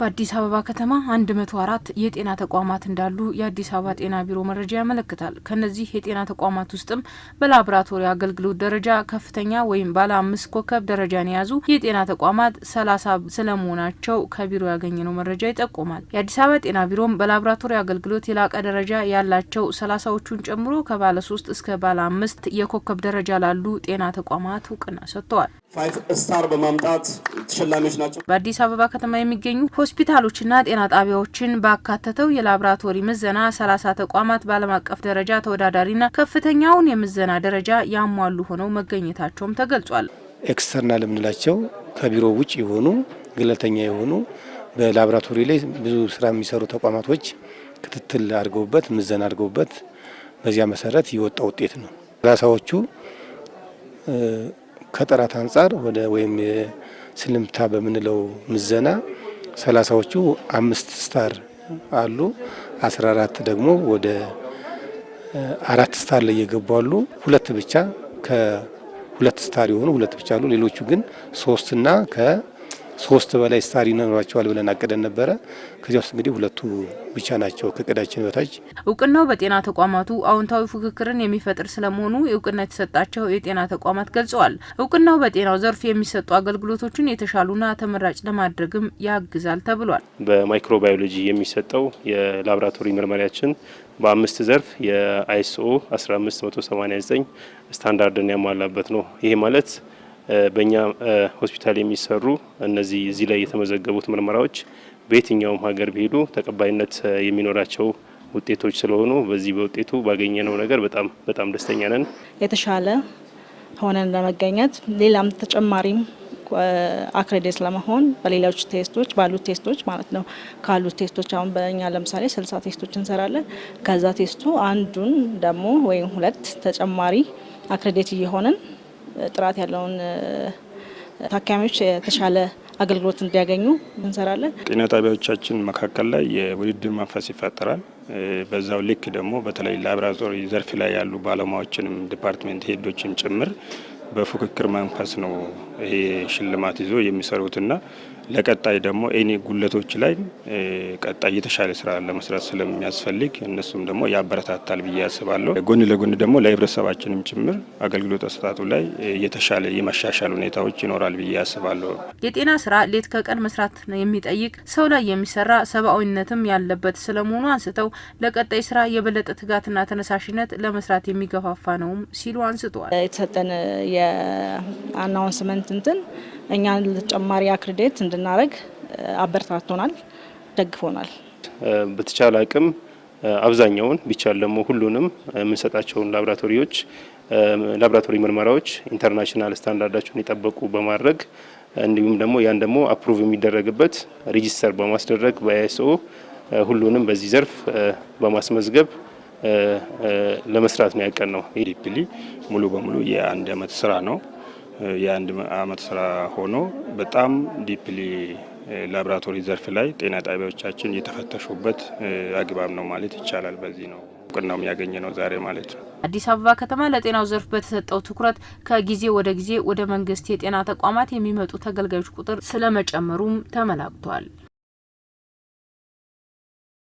በአዲስ አበባ ከተማ 104 የጤና ተቋማት እንዳሉ የአዲስ አበባ ጤና ቢሮ መረጃ ያመለክታል። ከነዚህ የጤና ተቋማት ውስጥም በላቦራቶሪ አገልግሎት ደረጃ ከፍተኛ ወይም ባለ 5 ኮከብ ደረጃን የያዙ የጤና ተቋማት 30 ስለመሆናቸው ከቢሮ ያገኘነው መረጃ ይጠቁማል። የአዲስ አበባ ጤና ቢሮም በላቦራቶሪ አገልግሎት የላቀ ደረጃ ያላቸው 30ዎቹን ጨምሮ ከባለ 3 እስከ ባለ 5 የኮከብ ደረጃ ላሉ ጤና ተቋማት እውቅና ሰጥተዋል። 5 ስታር በማምጣት ተሸላሚዎች ናቸው። በአዲስ አበባ ከተማ የሚገኙ ሆስፒታሎችና ጤና ጣቢያዎችን ባካተተው የላቦራቶሪ ምዘና 30 ተቋማት በዓለም አቀፍ ደረጃ ተወዳዳሪና ከፍተኛውን የምዘና ደረጃ ያሟሉ ሆነው መገኘታቸውም ተገልጿል። ኤክስተርናል የምንላቸው ከቢሮ ውጭ የሆኑ ገለልተኛ የሆኑ በላቦራቶሪ ላይ ብዙ ስራ የሚሰሩ ተቋማቶች ክትትል አድርገውበት ምዘና አድርገውበት በዚያ መሰረት የወጣ ውጤት ነው። 30ዎቹ ከጥራት አንጻር ወደ ወይም ስልምታ በምንለው ምዘና 30ዎቹ 5 ስታር አሉ። 14 ደግሞ ወደ 4 ስታር ላይ የገቡ አሉ። 2 ብቻ ከ2 ስታር የሆኑ 2 ብቻ አሉ። ሌሎቹ ግን 3 እና ከ3 በላይ ስታር ይኖራቸዋል ብለን አቅደን ነበረ። ከዚያ ውስጥ እንግዲህ 2 ብቻ ናቸው ከቅዳችን በታች። እውቅናው በጤና ተቋማቱ አዎንታዊ ፉክክርን የሚፈጥር ስለመሆኑ እውቅና የተሰጣቸው የጤና ተቋማት ገልጸዋል። እውቅናው በጤናው ዘርፍ የሚሰጡ አገልግሎቶችን የተሻሉና ተመራጭ ለማድረግም ያግዛል ተብሏል። በማይክሮባዮሎጂ የሚሰጠው የላቦራቶሪ ምርመሪያችን በ5 ዘርፍ የአይኤስኦ 15189 ስታንዳርድን ያሟላበት ነው። ይሄ ማለት በእኛ ሆስፒታል የሚሰሩ እነዚህ እዚህ ላይ የተመዘገቡት ምርመራዎች በየትኛውም ሀገር ቢሄዱ ተቀባይነት የሚኖራቸው ውጤቶች ስለሆኑ በዚህ በውጤቱ ባገኘነው ነገር በጣም ደስተኛ ነን። የተሻለ ሆነን ለመገኘት ሌላም ተጨማሪም አክሬዲት ለመሆን በሌሎች ቴስቶች ባሉት ቴስቶች ማለት ነው ካሉት ቴስቶች አሁን በእኛ ለምሳሌ 60 ቴስቶች እንሰራለን። ከዛ ቴስቱ አንዱን ደግሞ ወይም 2 ተጨማሪ አክሬዲት እየሆነን ጥራት ያለውን ታካሚዎች የተሻለ አገልግሎት እንዲያገኙ እንሰራለን። ጤና ጣቢያዎቻችን መካከል ላይ የውድድር መንፈስ ይፈጠራል። በዛው ልክ ደግሞ በተለይ ላቦራቶሪ ዘርፍ ላይ ያሉ ባለሙያዎችንም ዲፓርትመንት ሄዶችም ጭምር በፉክክር መንፈስ ነው ይሄ ሽልማት ይዞ የሚሰሩትና ለቀጣይ ደግሞ ኤኒ ጉለቶች ላይ ቀጣይ የተሻለ ስራ ለመስራት ስለሚያስፈልግ እነሱም ደግሞ ያበረታታል ብዬ አስባለሁ። ጎን ለጎን ደግሞ ለህብረተሰባችንም ጭምር አገልግሎት አሰጣጡ ላይ የተሻለ የመሻሻል ሁኔታዎች ይኖራል ብዬ አስባለሁ። የጤና ስራ ሌት ከቀን መስራት የሚጠይቅ ሰው ላይ የሚሰራ ሰብአዊነትም ያለበት ስለመሆኑ አንስተው ለቀጣይ ስራ የበለጠ ትጋትና ተነሳሽነት ለመስራት የሚገፋፋ ነውም ሲሉ አንስተዋል። የተሰጠን የአናውንስመንት እኛን ተጨማሪ አክሬዲት እንድናረግ አበረታቶናል፣ ደግፎናል። በተቻለ አቅም አብዛኛውን ቢቻል ደግሞ ሁሉንም የምንሰጣቸውን ላቦራቶሪ ምርመራዎች ኢንተርናሽናል ስታንዳርዳቸውን የጠበቁ በማድረግ እንዲሁም ደግሞ ያን ደግሞ አፕሩቭ የሚደረግበት ሬጂስተር በማስደረግ በአይኤስኦ ሁሉንም በዚህ ዘርፍ በማስመዝገብ ለመስራት ነው ያቀድነው። ዲፕሊ ሙሉ በሙሉ የአንድ አመት ስራ ነው። የአንድ አመት ስራ ሆኖ በጣም ዲፕሊ ላቦራቶሪ ዘርፍ ላይ ጤና ጣቢያዎቻችን የተፈተሹበት አግባብ ነው ማለት ይቻላል። በዚህ ነው እውቅናው ያገኘነው ዛሬ ማለት ነው። አዲስ አበባ ከተማ ለጤናው ዘርፍ በተሰጠው ትኩረት ከጊዜ ወደ ጊዜ ወደ መንግስት የጤና ተቋማት የሚመጡ ተገልጋዮች ቁጥር ስለመጨመሩም ተመላክቷል።